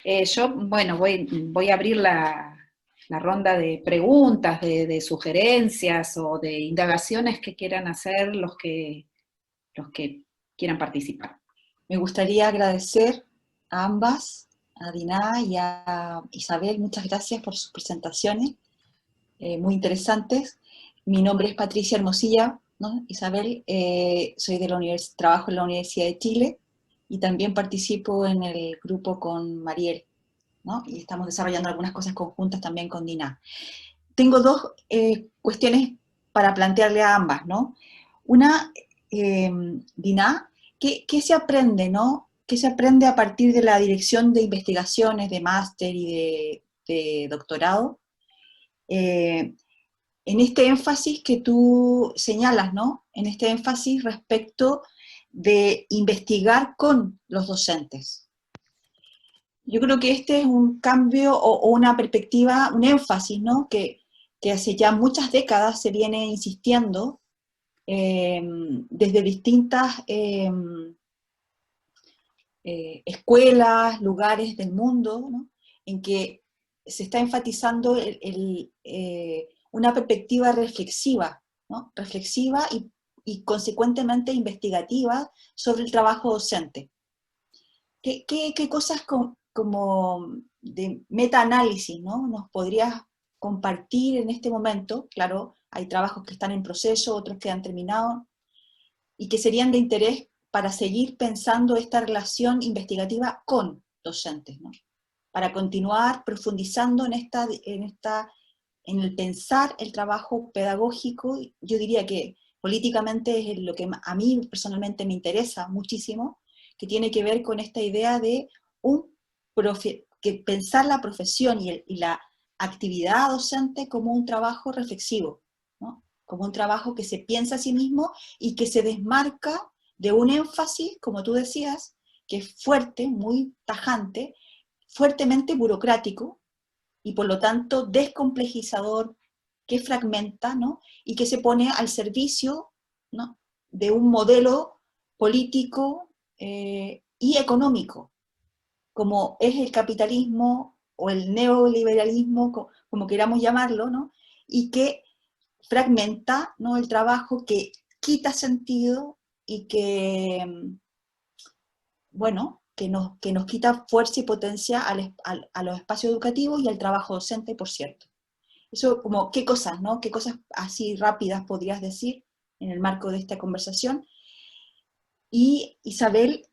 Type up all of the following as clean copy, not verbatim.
Yo, bueno, voy a abrir la ronda de preguntas, de sugerencias o de indagaciones que quieran hacer los que quieran participar. Me gustaría agradecer a ambas, a Diná y a Isabel, muchas gracias por sus presentaciones, muy interesantes. Mi nombre es Patricia Hermosilla, ¿no? Isabel, soy de trabajo en la Universidad de Chile y también participo en el grupo con Mariel, ¿no? Y estamos desarrollando algunas cosas conjuntas también con Diná. Tengo dos cuestiones para plantearle a ambas, ¿no? Una, Diná, ¿qué se aprende, no? ¿Qué se aprende a partir de la dirección de investigaciones, de máster y de doctorado? En este énfasis que tú señalas, ¿no? En este énfasis respecto de investigar con los docentes. Yo creo que este es un cambio o una perspectiva, un énfasis, ¿no? Que hace ya muchas décadas se viene insistiendo desde distintas escuelas, lugares del mundo, ¿no? En que se está enfatizando una perspectiva reflexiva, ¿no? Reflexiva y consecuentemente investigativa sobre el trabajo docente. ¿Qué cosas como de metaanálisis, ¿no? nos podrías compartir en este momento? Claro, hay trabajos que están en proceso, otros que han terminado, y que serían de interés para seguir pensando esta relación investigativa con docentes, ¿no? Para continuar profundizando en el pensar el trabajo pedagógico. Yo diría que políticamente es lo que a mí personalmente me interesa muchísimo, que tiene que ver con esta idea de que pensar la profesión y la actividad docente como un trabajo reflexivo, ¿no? Como un trabajo que se piensa a sí mismo y que se desmarca de un énfasis, como tú decías, que es fuerte, muy tajante, fuertemente burocrático y por lo tanto descomplejizador, que fragmenta, ¿no? Y que se pone al servicio, ¿no? de un modelo político y económico, como es el capitalismo o el neoliberalismo, como queramos llamarlo, ¿no? Y que fragmenta, ¿no? el trabajo, que quita sentido y que, bueno, que nos quita fuerza y potencia a los espacios educativos y al trabajo docente, por cierto. Eso como, ¿qué cosas, no? ¿Qué cosas así rápidas podrías decir en el marco de esta conversación? Y Isabel,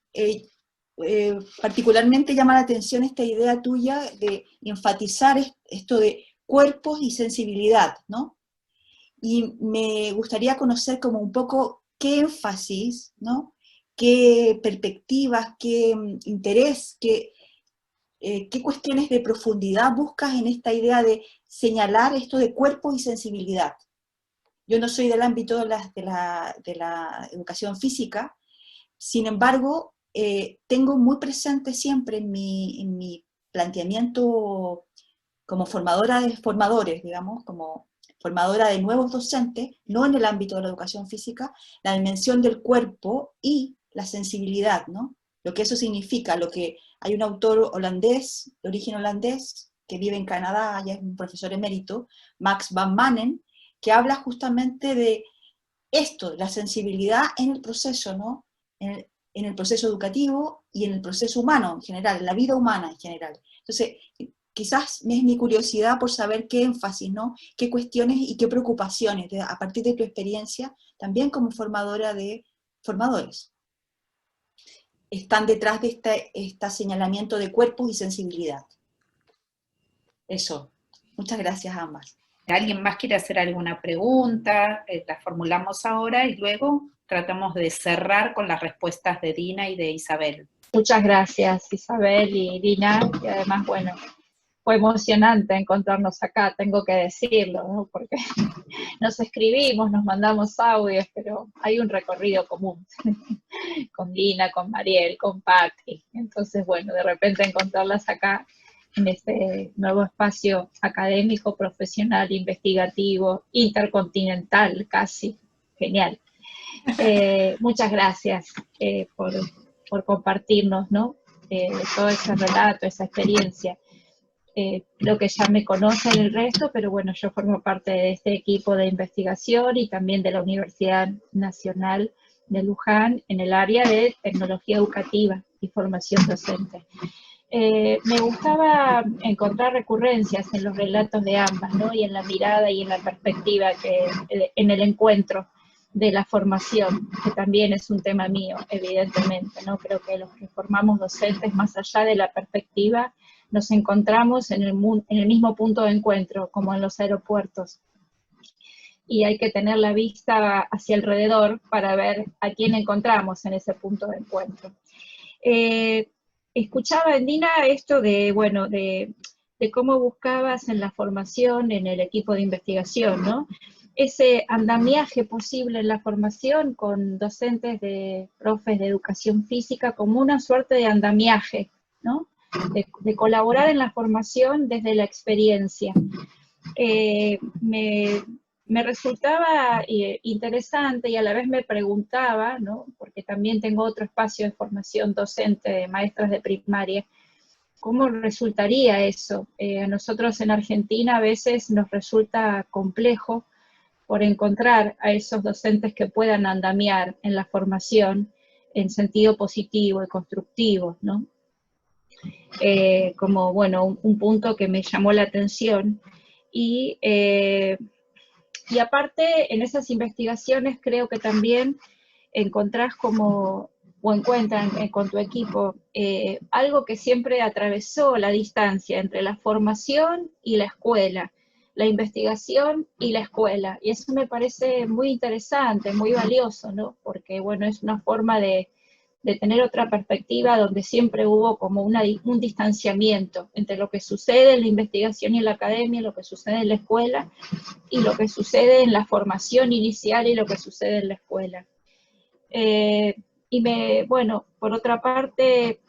particularmente llama la atención esta idea tuya de enfatizar esto de cuerpos y sensibilidad, ¿no? Y me gustaría conocer como un poco qué énfasis, ¿no? Qué perspectivas, qué interés, qué cuestiones de profundidad buscas en esta idea de señalar esto de cuerpos y sensibilidad. Yo no soy del ámbito de la educación física, sin embargo, tengo muy presente siempre en mi planteamiento como formadora de formadores, digamos, como formadora de nuevos docentes, no en el ámbito de la educación física, la dimensión del cuerpo y la sensibilidad, ¿no? Lo que eso significa, lo que hay un autor holandés, de origen holandés, que vive en Canadá, ya es un profesor emérito, Max van Manen, que habla justamente de esto, la sensibilidad en el proceso, ¿no? En el proceso educativo y en el proceso humano en general, en la vida humana en general. Entonces, quizás es mi curiosidad por saber qué énfasis, ¿no? Qué cuestiones y qué preocupaciones, a partir de tu experiencia, también como formadora de formadores, están detrás de este señalamiento de cuerpos y sensibilidad. Eso. Muchas gracias a ambas. ¿Alguien más quiere hacer alguna pregunta? La formulamos ahora y luego tratamos de cerrar con las respuestas de Dina y de Isabel. Muchas gracias, Isabel y Dina, y además, bueno, fue emocionante encontrarnos acá, tengo que decirlo, ¿no? Porque nos escribimos, nos mandamos audios, pero hay un recorrido común con Dina, con Mariel, con Patri. Entonces, bueno, de repente encontrarlas acá en este nuevo espacio académico, profesional, investigativo, intercontinental casi, genial. Muchas gracias por compartirnos, ¿no? de todo ese relato, esa experiencia. Lo que ya me conocen el resto, pero bueno, yo formo parte de este equipo de investigación y también de la Universidad Nacional de Luján en el área de tecnología educativa y formación docente. Me gustaba encontrar recurrencias en los relatos de ambas, ¿no? Y en la mirada y en la perspectiva, en el encuentro de la formación, que también es un tema mío, evidentemente, ¿no? Creo que los que formamos docentes, más allá de la perspectiva, nos encontramos en el mismo punto de encuentro, como en los aeropuertos. Y hay que tener la vista hacia alrededor para ver a quién encontramos en ese punto de encuentro. Escuchaba en Dina esto de, bueno, de cómo buscabas en la formación, en el equipo de investigación, ¿no? Ese andamiaje posible en la formación con docentes profes de educación física como una suerte de andamiaje, ¿no? De colaborar en la formación desde la experiencia. Me resultaba interesante y a la vez me preguntaba, ¿no? Porque también tengo otro espacio de formación docente de maestras de primaria, ¿cómo resultaría eso? A nosotros en Argentina a veces nos resulta complejo por encontrar a esos docentes que puedan andamiar en la formación en sentido positivo y constructivo, ¿no? Como, bueno, un punto que me llamó la atención. Y aparte, en esas investigaciones creo que también encontrás como, o encuentran con tu equipo, algo que siempre atravesó la distancia entre la formación y la escuela, la investigación y la escuela. Y eso me parece muy interesante, muy valioso, ¿no? Porque, bueno, es una forma de tener otra perspectiva donde siempre hubo como un distanciamiento entre lo que sucede en la investigación y en la academia, lo que sucede en la escuela, y lo que sucede en la formación inicial y lo que sucede en la escuela. Bueno, por otra parte,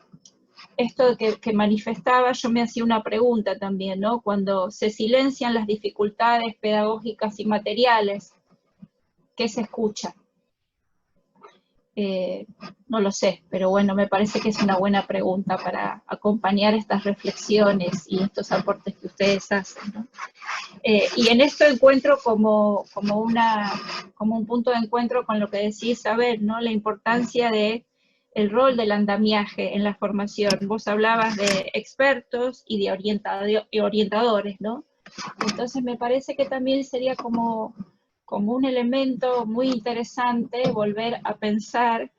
esto que manifestaba, yo me hacía una pregunta también, ¿no? Cuando se silencian las dificultades pedagógicas y materiales, ¿qué se escucha? No lo sé, pero bueno, me parece que es una buena pregunta para acompañar estas reflexiones y estos aportes que ustedes hacen, ¿no? Y en esto encuentro como un punto de encuentro con lo que decía Isabel, ¿no? La importancia el rol del andamiaje en la formación. Vos hablabas de expertos y de orientadores, ¿no? Entonces me parece que también sería como un elemento muy interesante volver a pensar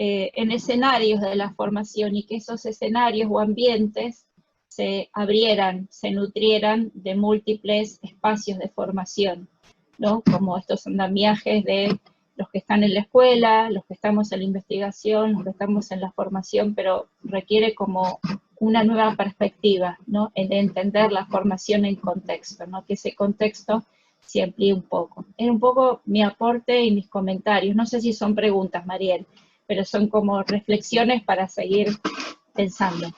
en escenarios de la formación y que esos escenarios o ambientes se abrieran, se nutrieran de múltiples espacios de formación, ¿no? Como estos andamiajes de los que están en la escuela, los que estamos en la investigación, los que estamos en la formación, pero requiere como una nueva perspectiva, ¿no? En entender la formación en contexto, ¿no? Que ese contexto se amplíe un poco. Es un poco mi aporte y mis comentarios. No sé si son preguntas, Mariel, pero son como reflexiones para seguir pensando.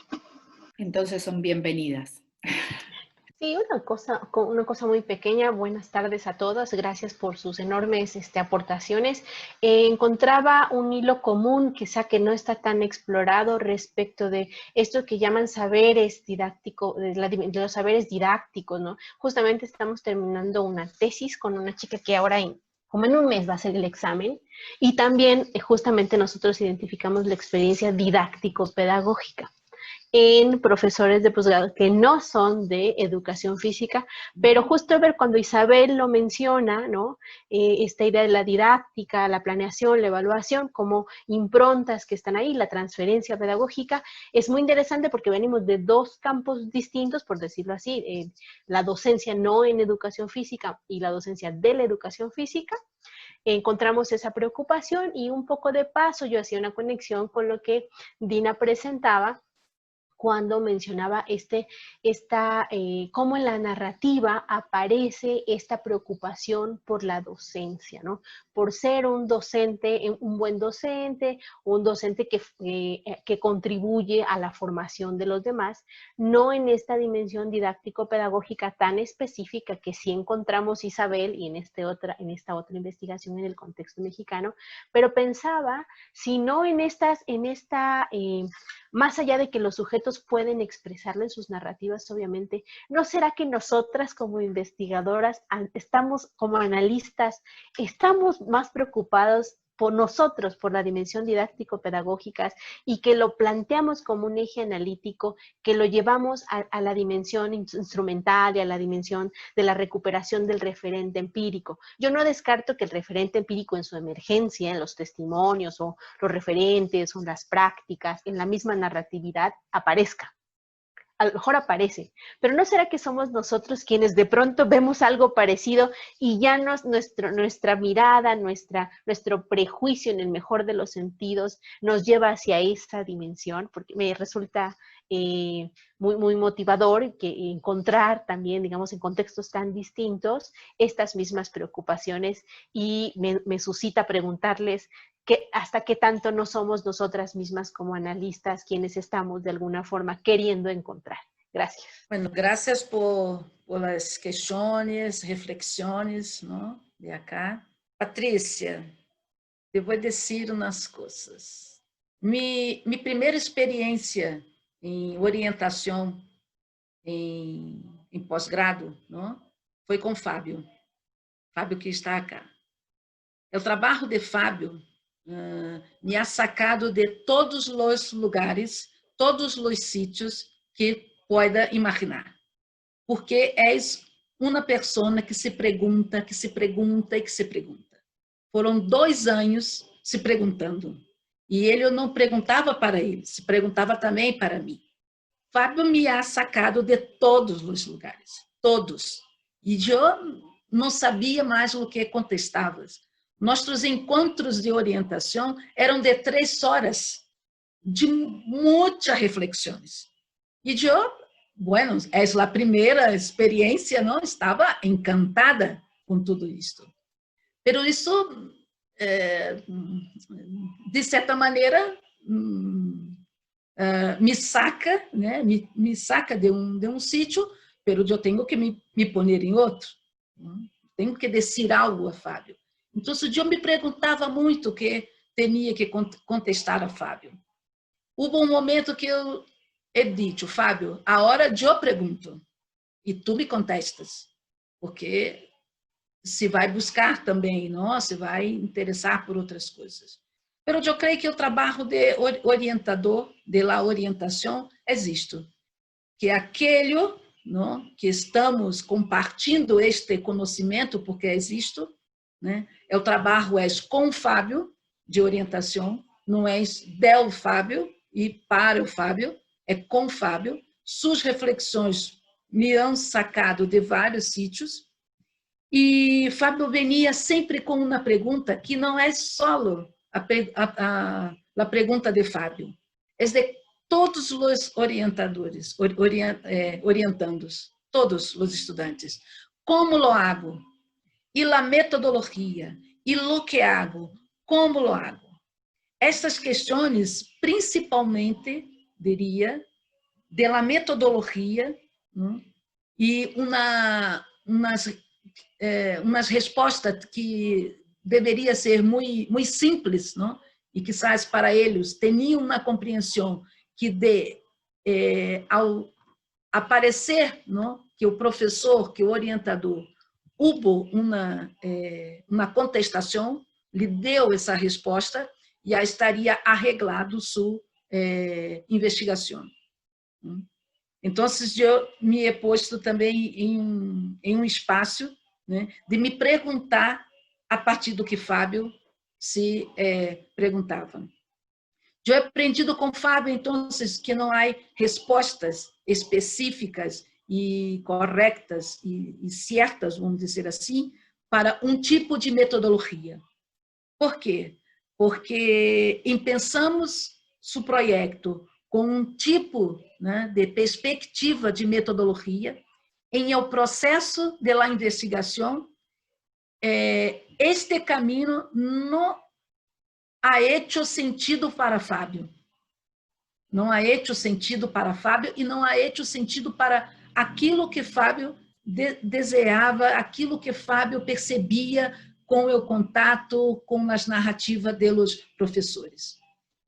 Entonces son bienvenidas. Sí, una cosa muy pequeña. Buenas tardes a todas. Gracias por sus enormes aportaciones. Encontraba un hilo común, quizá que no está tan explorado respecto de esto que llaman saberes didácticos, de los saberes didácticos, ¿no? Justamente estamos terminando una tesis con una chica que ahora como en un mes va a hacer el examen, y también justamente nosotros identificamos la experiencia didáctico-pedagógica en profesores de posgrado que no son de educación física, pero justo ver cuando Isabel lo menciona, ¿no? Esta idea de la didáctica, la planeación, la evaluación, como improntas que están ahí, la transferencia pedagógica, es muy interesante porque venimos de dos campos distintos, por decirlo así, la docencia no en educación física y la docencia de la educación física. Encontramos esa preocupación y un poco de paso yo hacía una conexión con lo que Dina presentaba cuando mencionaba cómo en la narrativa aparece esta preocupación por la docencia, ¿no? Por ser un docente, un buen docente, un docente que contribuye a la formación de los demás, no en esta dimensión didáctico-pedagógica tan específica que sí encontramos Isabel y en esta otra investigación en el contexto mexicano, pero pensaba, si no más allá de que los sujetos pueden expresarlo en sus narrativas, obviamente, ¿no será que nosotras como investigadoras, estamos como analistas, estamos más preocupados por nosotros, por la dimensión didáctico-pedagógica y que lo planteamos como un eje analítico, que lo llevamos a la dimensión instrumental y a la dimensión de la recuperación del referente empírico? Yo no descarto que el referente empírico en su emergencia, en los testimonios o los referentes o las prácticas, en la misma narratividad, aparezca. A lo mejor aparece, pero ¿no será que somos nosotros quienes de pronto vemos algo parecido y ya nuestra mirada, nuestro prejuicio en el mejor de los sentidos nos lleva hacia esa dimensión? Porque me resulta muy, muy motivador que encontrar también, digamos, en contextos tan distintos, estas mismas preocupaciones, y me suscita preguntarles hasta qué tanto no somos nosotras mismas como analistas quienes estamos de alguna forma queriendo encontrar. Gracias. Bueno, gracias por las cuestiones, reflexiones, ¿no? De acá. Patrícia, eu vou dizer umas coisas. Mi primeira experiência em orientação em pós-grado, não? Foi com Fábio. Fábio que está acá. O trabalho de Fábio me ha sacado de todos os lugares, todos os sítios que pueda imaginar. Porque és uma pessoa que se pergunta, que se pergunta e que se pergunta. Foram 2 anos se perguntando. E ele, eu não perguntava para ele, se perguntava também para mim. Fábio me ha sacado de todos os lugares, todos. E eu não sabia mais o que contestava. Nossos encontros de orientação eram de 3 horas, de muitas reflexões. E eu, bueno, é a primeira experiência, não? Estava encantada com tudo isto. Pero isso, de certa maneira, me saca, né? Me saca de um sítio, pero eu tenho que me pôr em outro. Tenho que dizer algo a Fábio. Então, eu me perguntava muito o que tinha que contestar a Fábio. Houve um momento que eu he dito, Fábio, a hora eu pergunto e tu me contestas, porque se vai buscar também, não? Se vai interessar por outras coisas. Mas eu creio que o trabalho de orientador, de la orientação, é isto, que aquele, não? Que estamos compartilhando este conhecimento, porque é isto, né? O trabalho é com o Fábio, de orientação, não é del Fábio e para o Fábio, é com o Fábio. Suas reflexões me han sacado de vários sítios, e Fábio venia sempre com uma pergunta que não é só a pergunta de Fábio, é de todos os orientadores, orientandos, todos os estudantes. Como lo hago? E a metodologia? E lo que hago? Como lo hago? Estas questões, principalmente, diria, de la metodologia, e umas respostas que deveria ser muito simples, não? E quizás para eles tinham uma compreensão que ao aparecer, não? Que o professor, que o orientador, houve uma contestação, lhe deu essa resposta e já estaria arreglado sua investigação. Então, eu me he posto também em um espaço, né, de me perguntar a partir do que Fábio se perguntava. Eu he aprendido com Fábio, então, que não há respostas específicas e corretas e certas, vamos dizer assim, para um tipo de metodologia. Por quê? Porque pensamos seu projeto com um tipo, né, de perspectiva de metodologia em el processo de la investigação. Este caminho não ha hecho sentido para Fábio. Não ha hecho sentido para Fábio e não ha hecho sentido para aquilo que Fábio desejava, aquilo que Fábio percebia com o contato com as narrativas dos professores.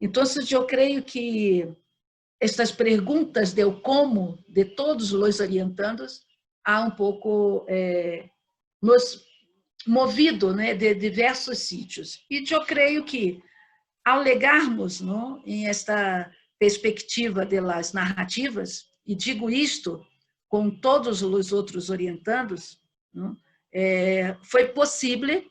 Então, eu creio que estas perguntas do como de todos os orientandos há um pouco nos movido, né, de diversos sítios. E eu creio que, ao legarmos, não, em esta perspectiva das narrativas, e digo isto com todos os outros orientandos, não, foi possível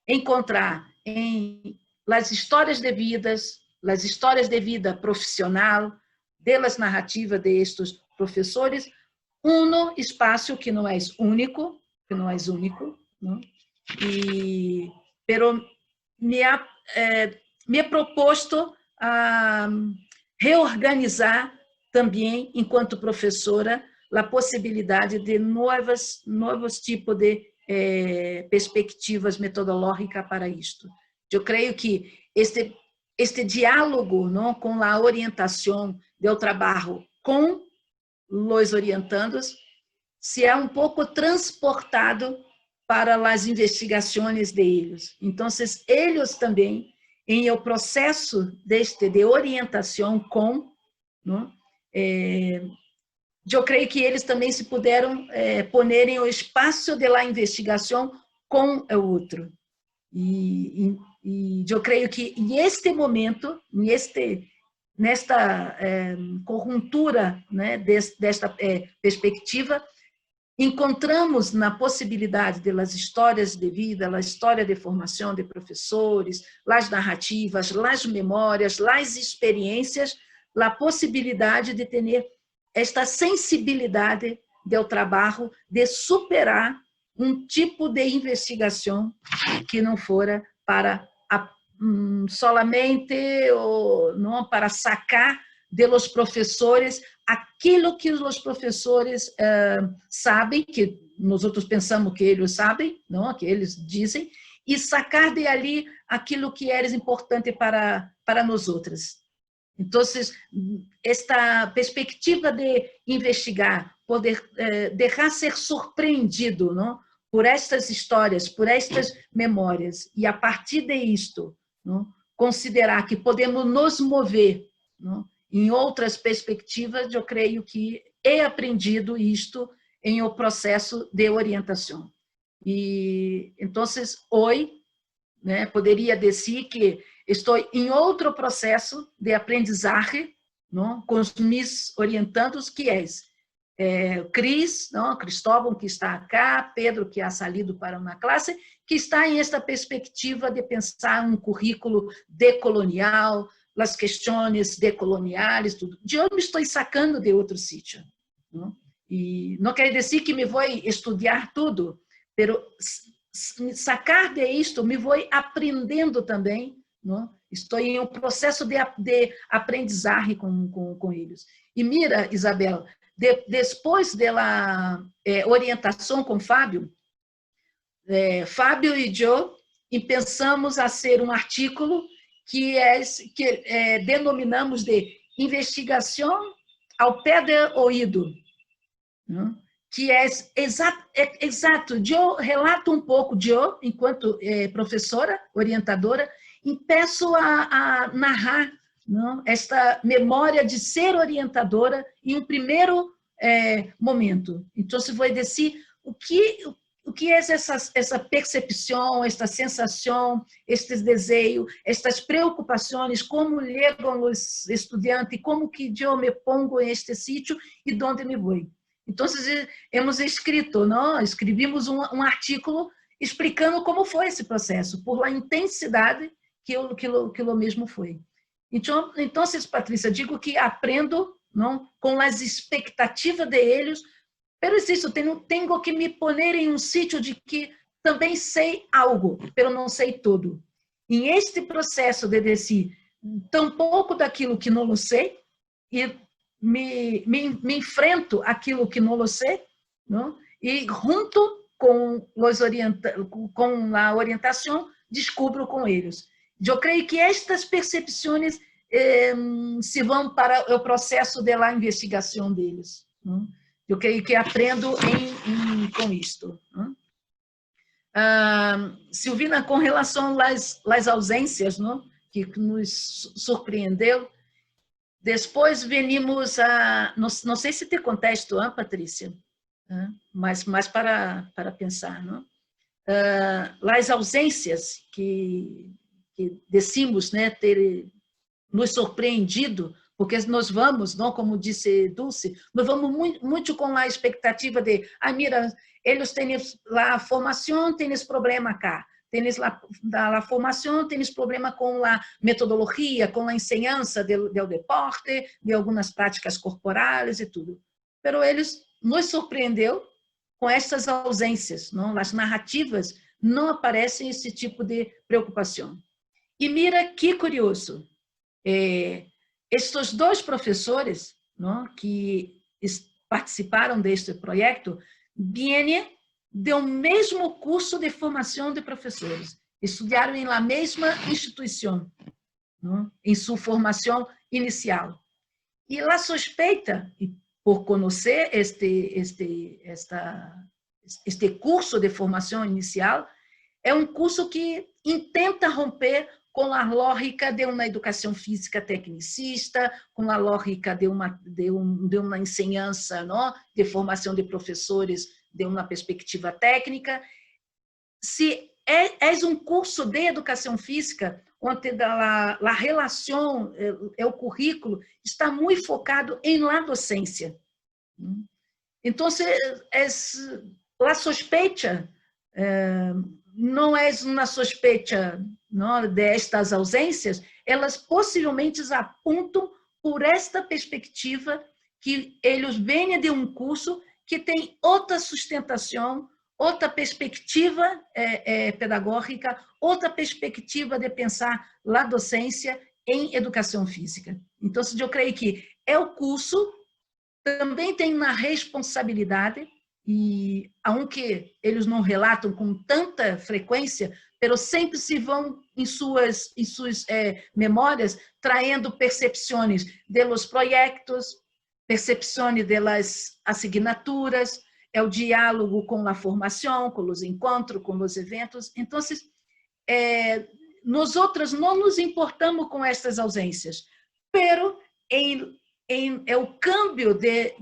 encontrar em las histórias de vidas, las histórias de vida profissional, delas narrativas de estes professores, espaço que não é único, não? Pero me proposto a reorganizar também, enquanto professora, a possibilidade de novos tipos de perspectivas metodológicas para isto. Eu creio que este diálogo, não, com a orientação do trabalho com os orientandos se é um pouco transportado para as investigações deles. Então, eles também, em o processo de orientação com, não, eu creio que eles também se puderam poner em o espaço da investigação com o outro. E eu creio que neste momento, nesta conjuntura, né, desta perspectiva, encontramos na possibilidade das histórias de vida, a história de formação de professores, as narrativas, as memórias, as experiências, a possibilidade de ter esta sensibilidade do trabalho, de superar um tipo de investigação que não fora para solamente ou não para sacar de los professores aquilo que os professores sabem, que nós outros pensamos que eles sabem, não, que eles dizem, e sacar de ali aquilo que é importante para nós outros. Então, esta perspectiva de investigar, poder deixar ser surpreendido, não, por estas histórias, por estas memórias, e a partir de isto, não, considerar que podemos nos mover, não, em outras perspectivas, eu creio que é aprendido isto em o processo de orientação. E, então, hoje, né, poderia dizer que estou em outro processo de aprendizagem, não, com os meus orientandos, que é Cris, não, Cristóvão, que está acá, Pedro, que ha salido para uma classe, que está em esta perspectiva de pensar um currículo decolonial, as questões decoloniais, tudo. Eu me estou sacando de outro sítio. Não? E não quer dizer que me vou estudar tudo, mas sacar de isto, me vou aprendendo também. Não? Estou em um processo de aprendizagem com eles. E mira, Isabel, depois da orientação com Fábio, Fábio e eu pensamos a ser um artigo que denominamos de investigação ao pé do ouído, não? Que é exato. Eu relato um pouco, eu, enquanto professora, orientadora, e peço a narrar, não, esta memória de ser orientadora em um primeiro momento. Então, se vou dizer o que é essa percepção, esta sensação, estes desejos, estas preocupações, como chegam os estudantes, como que eu me pongo em este sítio e onde me vou. Então, hemos escrito, não? Escrevimos um artigo explicando como foi esse processo, por a intensidade que o mesmo foi. Então, Patrícia, digo que aprendo, não, com as expectativas de eles, mas isso, tenho que me poner em um sítio de que também sei algo, mas não sei tudo. Em este processo de dizer, tampouco daquilo que não sei e me enfrento aquilo que não sei, não? E junto com a orientação descubro com eles. Eu creio que estas percepções se vão para o processo da investigação deles. Não? Eu creio que aprendo com isto. Não? Silvina, com relação às ausências, não? Que nos surpreendeu, depois venimos a... Não sei se te contexto, Patrícia, mas mais para pensar. Não? As ausências que decimos, né, ter nos surpreendido, porque nós vamos, não, como disse Dulce, nós vamos muito com a expectativa de, mira, eles têm lá a formação, têm esse problema cá, têm a formação, têm esse problema com a metodologia, com a ensinança do deporte, de algumas práticas corporais e tudo. Mas eles nos surpreendeu com essas ausências, não? As narrativas não aparecem esse tipo de preocupação. E mira que curioso, estes dois professores, não, que participaram deste projeto vêm do mesmo curso de formação de professores, estudaram em la mesma instituição, não, em sua formação inicial. E a suspeita, por conhecer este curso de formação inicial, é um curso que intenta romper com a lógica de uma educação física tecnicista, com a lógica de uma ensinança, não? De formação de professores de uma perspectiva técnica. Se é um curso de educação física, onde a relação, o currículo, está muito focado em la docência. Então, a suspeita não é uma suspeita, não, destas ausências, elas possivelmente apontam por esta perspectiva que eles vêm de um curso que tem outra sustentação, outra perspectiva pedagógica, outra perspectiva de pensar a docência em educação física. Então, eu creio que o curso também tem uma responsabilidade, e aunque eles não relatam com tanta frequência, mas sempre se vão em suas memórias traindo percepções de los projetos, percepções de las assignaturas, o diálogo com a formação, com os encontros, com os eventos. Então, nós outras não nos importamos com estas ausências, pero o câmbio de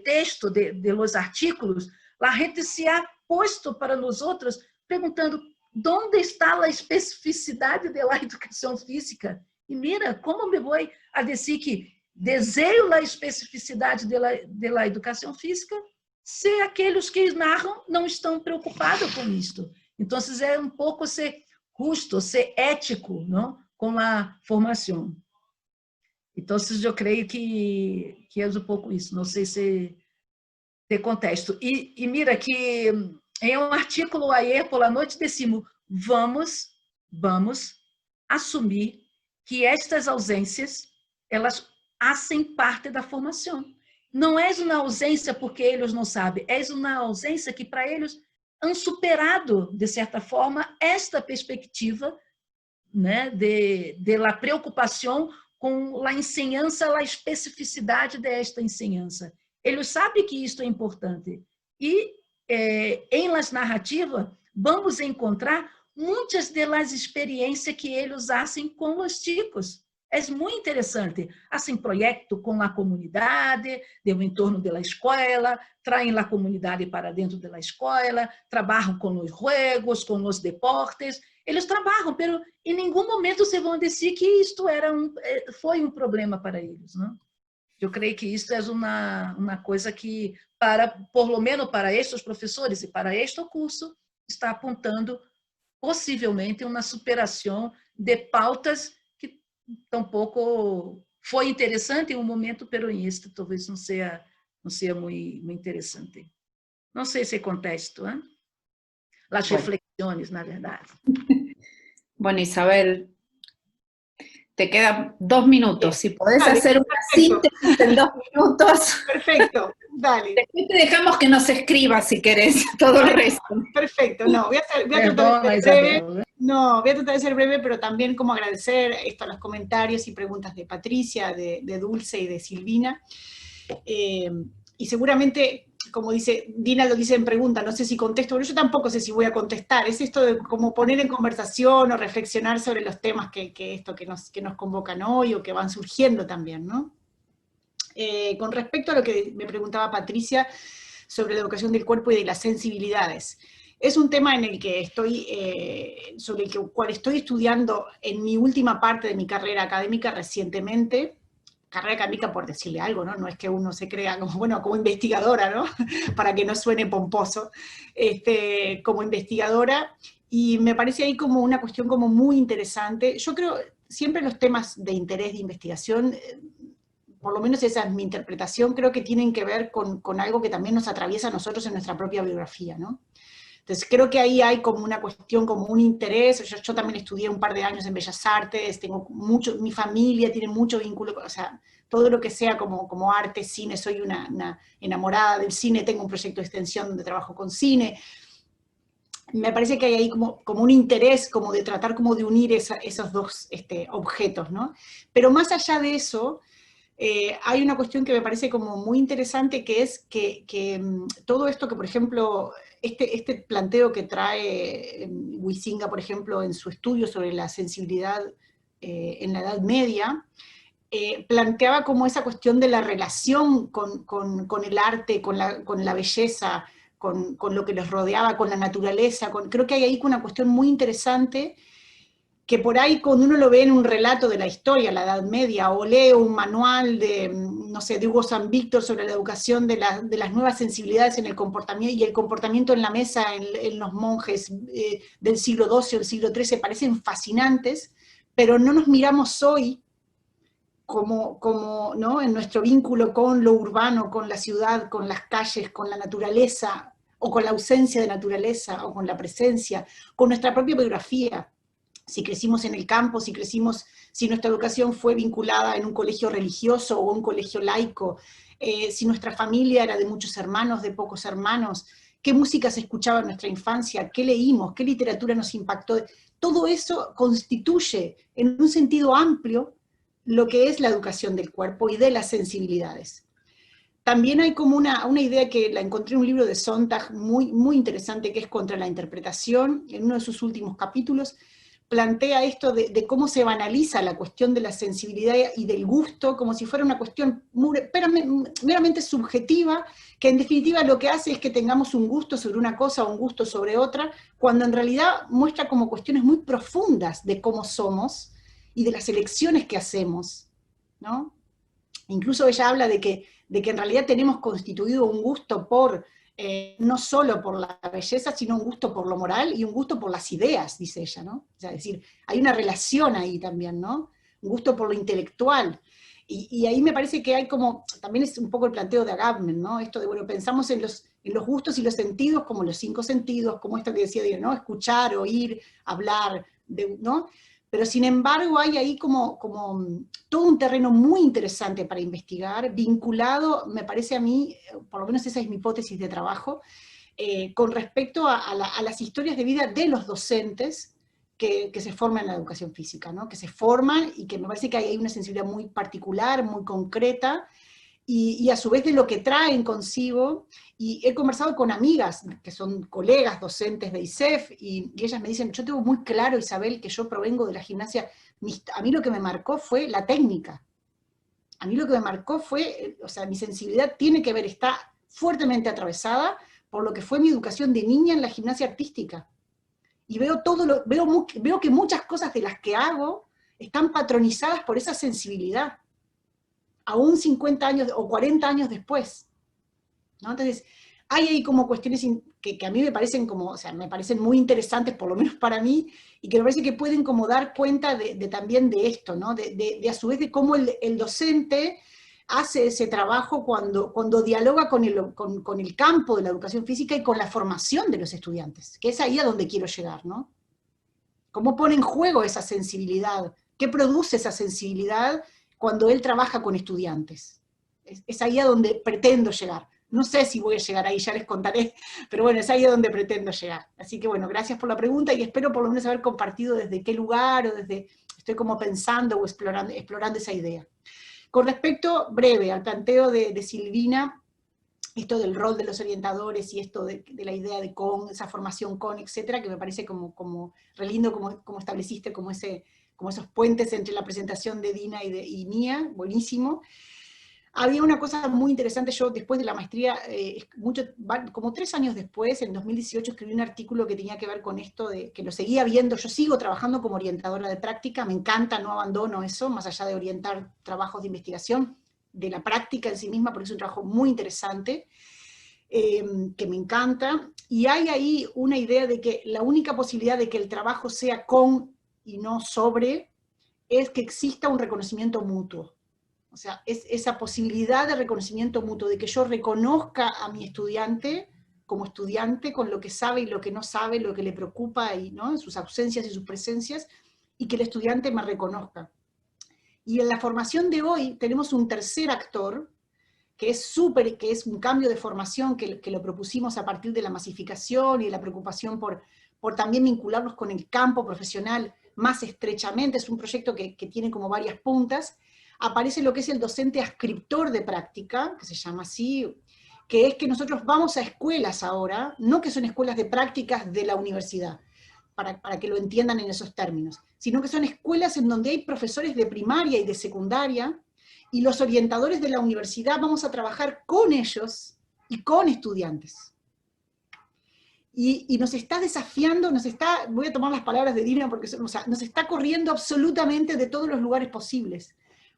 texto de los artículos, a gente se ha posto para nós outros perguntando onde está a especificidade da educação física. E mira, como me vou a dizer que desejo a especificidade da educação física se aqueles que narram não estão preocupados com isto? Então, é um pouco ser justo, ser ético, não? Com a formação. Então, eu creio que é um pouco isso. Não sei se te contesto. E mira que em um artículo ayer por la noite decimos, vamos assumir que estas ausências, elas fazem parte da formação. Não é uma ausência porque eles não sabem, é uma ausência que para eles han superado, de certa forma, esta perspectiva, né, de la preocupação com a ensinança, a especificidade desta ensinança. Eles sabem que isto é importante. E, em las narrativas, vamos encontrar muitas das experiências que eles fazem com os chicos. É muito interessante. Hacen projeto com a comunidade, do entorno da escola, traem a comunidade para dentro da escola, trabalham com os juegos, com os deportes. Eles trabalham, mas em nenhum momento se vão dizer que isto foi um problema para eles. Não? Eu creio que isto é uma coisa que, por lo menos para estes professores e para este curso, está apontando possivelmente uma superação de pautas que tampouco foi interessante em um momento, pero em este talvez não seja muito interessante. Não sei se contesto, ¿eh? Las reflexiones, na verdade. Bueno, Isabel, Te quedan 2 minutos. Si podés Dale, hacer una perfecto. síntesis en 2 minutos. Perfecto, dale. Después te dejamos que nos escribas si querés todo el resto. Perfecto, no, voy a tratar Perdona, de ser breve. Isabel. No, voy a tratar de ser breve, pero también como agradecer esto a los comentarios y preguntas de Patricia, de Dulce y de Silvina. Y seguramente, como dice, Dina lo dice en pregunta, no sé si contesto, pero yo tampoco sé si voy a contestar. Es esto de como poner en conversación o reflexionar sobre los temas que nos convocan hoy o que van surgiendo también, ¿no? Con respecto a lo que me preguntaba Patricia sobre la educación del cuerpo y de las sensibilidades, es un tema en el que sobre el cual estoy estudiando en mi última parte de mi carrera académica recientemente, carrera académica por decirle algo, ¿no? No es que uno se crea como, bueno, como investigadora, ¿no? Para que no suene pomposo, como investigadora, y me parece ahí como una cuestión como muy interesante. Yo creo, siempre los temas de interés de investigación, por lo menos esa es mi interpretación, creo que tienen que ver con algo que también nos atraviesa a nosotros en nuestra propia biografía, ¿no? Entonces creo que ahí hay como una cuestión, como un interés. Yo también estudié un par de años en Bellas Artes, tengo mucho, mi familia tiene mucho vínculo, o sea, todo lo que sea como arte, cine, soy una enamorada del cine, tengo un proyecto de extensión donde trabajo con cine. Me parece que hay ahí como un interés como de tratar como de unir esos dos objetos, ¿no? Pero más allá de eso, hay una cuestión que me parece como muy interesante, que es que todo esto que, por ejemplo, este planteo que trae Huizinga, por ejemplo, en su estudio sobre la sensibilidad en la Edad Media, planteaba como esa cuestión de la relación con el arte, con la belleza, con lo que les rodeaba, con la naturaleza. Creo que hay ahí una cuestión muy interesante, que por ahí cuando uno lo ve en un relato de la historia, la Edad Media, o lee un manual de, no sé, de Hugo San Víctor sobre la educación de las nuevas sensibilidades en el comportamiento, y el comportamiento en la mesa en los monjes del siglo XII o del siglo XIII, parecen fascinantes, pero no nos miramos hoy como ¿no? En nuestro vínculo con lo urbano, con la ciudad, con las calles, con la naturaleza, o con la ausencia de naturaleza, o con la presencia, con nuestra propia biografía. Si crecimos en el campo, si nuestra educación fue vinculada en un colegio religioso o un colegio laico, si nuestra familia era de muchos hermanos, de pocos hermanos, qué música se escuchaba en nuestra infancia, qué leímos, qué literatura nos impactó. Todo eso constituye, en un sentido amplio, lo que es la educación del cuerpo y de las sensibilidades. También hay como una idea que la encontré en un libro de Sontag muy, muy interesante, que es Contra la interpretación. En uno de sus últimos capítulos plantea esto de cómo se banaliza la cuestión de la sensibilidad y del gusto, como si fuera una cuestión meramente subjetiva, que en definitiva lo que hace es que tengamos un gusto sobre una cosa o un gusto sobre otra, cuando en realidad muestra como cuestiones muy profundas de cómo somos y de las elecciones que hacemos, ¿no? Incluso ella habla de que en realidad tenemos constituido un gusto por, no solo por la belleza, sino un gusto por lo moral y un gusto por las ideas, dice ella, ¿no? O sea, es decir, hay una relación ahí también, ¿no? Un gusto por lo intelectual. Y ahí me parece que hay como, también es un poco el planteo de Agamben, ¿no? Esto de, bueno, pensamos en los gustos y los sentidos como los 5 sentidos, como esto que decía, ¿no? Escuchar, oír, hablar, ¿no? Pero sin embargo hay ahí como todo un terreno muy interesante para investigar, vinculado, me parece a mí, por lo menos esa es mi hipótesis de trabajo, con respecto a las historias de vida de los docentes que se forman en la educación física, ¿no? Que se forman y que me parece que hay una sensibilidad muy particular, muy concreta, y a su vez de lo que traen consigo. Y he conversado con amigas que son colegas docentes de ISEF, y ellas me dicen, yo tengo muy claro, Isabel, que yo provengo de la gimnasia, a mí lo que me marcó fue la técnica, a mí lo que me marcó fue, o sea, mi sensibilidad tiene que ver, está fuertemente atravesada por lo que fue mi educación de niña en la gimnasia artística, y veo que muchas cosas de las que hago están patronizadas por esa sensibilidad, aún 50 años o 40 años después, ¿no? Entonces, hay ahí como cuestiones que a mí me parecen como, o sea, me parecen muy interesantes, por lo menos para mí, y que me parece que pueden como dar cuenta también de esto, ¿no? De a su vez de cómo el docente hace ese trabajo cuando dialoga con el campo de la educación física y con la formación de los estudiantes, que es ahí a donde quiero llegar, ¿no? Cómo pone en juego esa sensibilidad qué produce esa sensibilidad cuando él trabaja con estudiantes. Es ahí a donde pretendo llegar. No sé si voy a llegar ahí, ya les contaré, pero bueno, es ahí a donde pretendo llegar. Así que bueno, gracias por la pregunta y espero por lo menos haber compartido desde qué lugar o desde, estoy como pensando o explorando esa idea. Con respecto, breve, al planteo de Silvina, esto del rol de los orientadores y esto de la idea de con, esa formación con, etcétera, que me parece como re lindo como estableciste como esos puentes entre la presentación de Dina y mía, buenísimo. Había una cosa muy interesante, yo después de la maestría, como 3 años después, en 2018, escribí un artículo que tenía que ver con esto, que lo seguía viendo, yo sigo trabajando como orientadora de práctica, me encanta, no abandono eso, más allá de orientar trabajos de investigación, de la práctica en sí misma, porque es un trabajo muy interesante, que me encanta, y hay ahí una idea de que la única posibilidad de que el trabajo sea con y no sobre, es que exista un reconocimiento mutuo. O sea, es esa posibilidad de reconocimiento mutuo, de que yo reconozca a mi estudiante como estudiante con lo que sabe y lo que no sabe, lo que le preocupa, y, ¿no?, sus ausencias y sus presencias, y que el estudiante me reconozca. Y en la formación de hoy tenemos un tercer actor, que es un cambio de formación que lo propusimos a partir de la masificación y de la preocupación por también vincularnos con el campo profesional más estrechamente. Es un proyecto que tiene como varias puntas. Aparece lo que es el docente ascriptor de práctica, que se llama así, que es que nosotros vamos a escuelas ahora, no que son escuelas de prácticas de la universidad, para que lo entiendan en esos términos, sino que son escuelas en donde hay profesores de primaria y de secundaria, y los orientadores de la universidad vamos a trabajar con ellos y con estudiantes. Y nos está desafiando, voy a tomar las palabras de Dina, porque nos está corriendo absolutamente de todos los lugares posibles.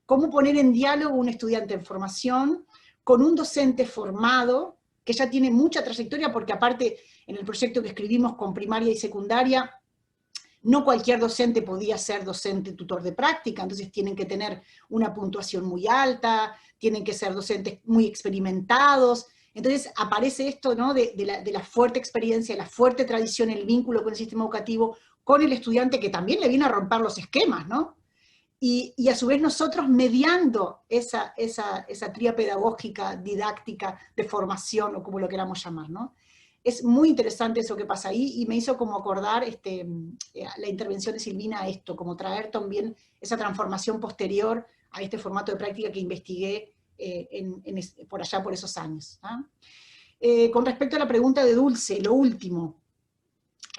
Cómo poner en diálogo un estudiante en formación con un docente formado, que ya tiene mucha trayectoria, porque aparte en el proyecto que escribimos con primaria y secundaria, no cualquier docente podía ser docente tutor de práctica, entonces tienen que tener una puntuación muy alta, tienen que ser docentes muy experimentados. Entonces aparece esto, ¿no?, de la fuerte experiencia, la fuerte tradición, el vínculo con el sistema educativo, con el estudiante que también le viene a romper los esquemas, ¿no? Y a su vez nosotros mediando esa tría pedagógica, didáctica, de formación, o como lo queramos llamar, ¿no? Es muy interesante eso que pasa ahí, y me hizo como acordar la intervención de Silvina a esto, como traer también esa transformación posterior a este formato de práctica que investigué por allá por esos años, ¿no? Con respecto a la pregunta de Dulce, lo último,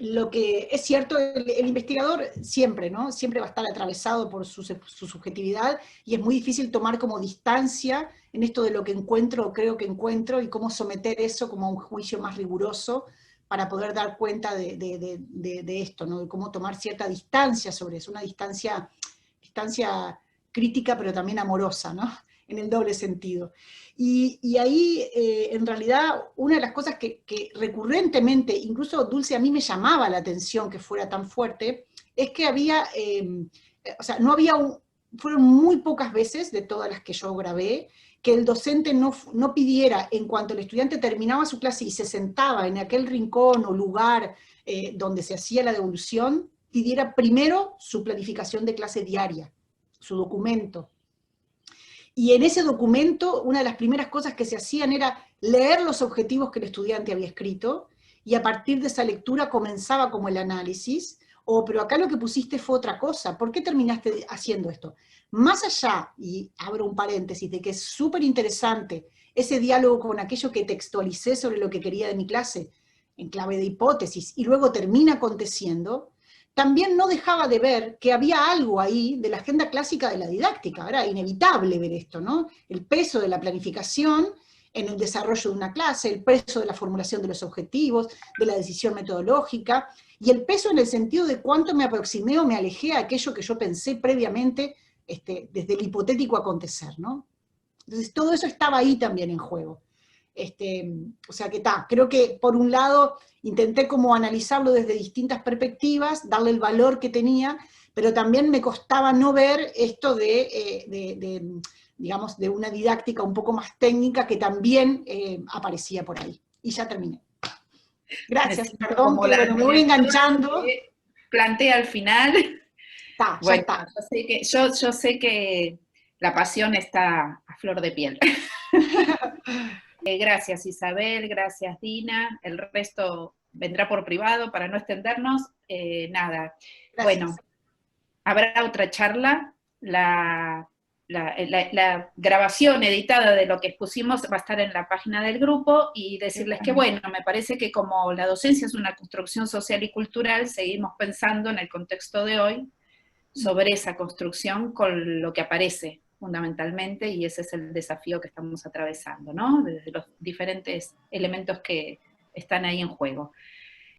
lo que es cierto, el investigador siempre, ¿no?, siempre va a estar atravesado por su subjetividad, y es muy difícil tomar como distancia en esto de lo que encuentro o creo que encuentro, y cómo someter eso como a un juicio más riguroso para poder dar cuenta de esto, ¿no?, de cómo tomar cierta distancia sobre eso, una distancia crítica pero también amorosa, ¿no?, en el doble sentido. Y ahí, en realidad, una de las cosas que recurrentemente, incluso Dulce a mí me llamaba la atención que fuera tan fuerte, es que había, fueron muy pocas veces, de todas las que yo grabé, que el docente no pidiera, en cuanto el estudiante terminaba su clase y se sentaba en aquel rincón o lugar donde se hacía la devolución, pidiera primero su planificación de clase diaria, su documento. Y en ese documento, una de las primeras cosas que se hacían era leer los objetivos que el estudiante había escrito, y a partir de esa lectura comenzaba como el análisis, pero acá lo que pusiste fue otra cosa, ¿por qué terminaste haciendo esto? Más allá, y abro un paréntesis, de que es súper interesante ese diálogo con aquello que textualicé sobre lo que quería de mi clase, en clave de hipótesis, y luego termina aconteciendo, también no dejaba de ver que había algo ahí de la agenda clásica de la didáctica. Era inevitable ver esto, ¿no? El peso de la planificación en el desarrollo de una clase, el peso de la formulación de los objetivos, de la decisión metodológica, y el peso en el sentido de cuánto me aproximé o me alejé a aquello que yo pensé previamente desde el hipotético acontecer, ¿no? Entonces todo eso estaba ahí también en juego. O sea que creo que por un lado intenté como analizarlo desde distintas perspectivas, darle el valor que tenía, pero también me costaba no ver esto digamos, de una didáctica un poco más técnica que también aparecía por ahí. Y ya terminé. Gracias, perdón, que bueno, me voy enganchando. Plantea al final. Está, ya Bueno, está. yo sé que la pasión está a flor de piel. Gracias Isabel, gracias Dina, el resto vendrá por privado para no extendernos. Nada, Gracias. bueno, habrá otra charla, la grabación editada de lo que expusimos va a estar en la página del grupo, y decirles que bueno, me parece que como la docencia es una construcción social y cultural, seguimos pensando en el contexto de hoy sobre esa construcción con lo que aparece fundamentalmente, y ese es el desafío que estamos atravesando, ¿no? Desde los diferentes elementos que están ahí en juego.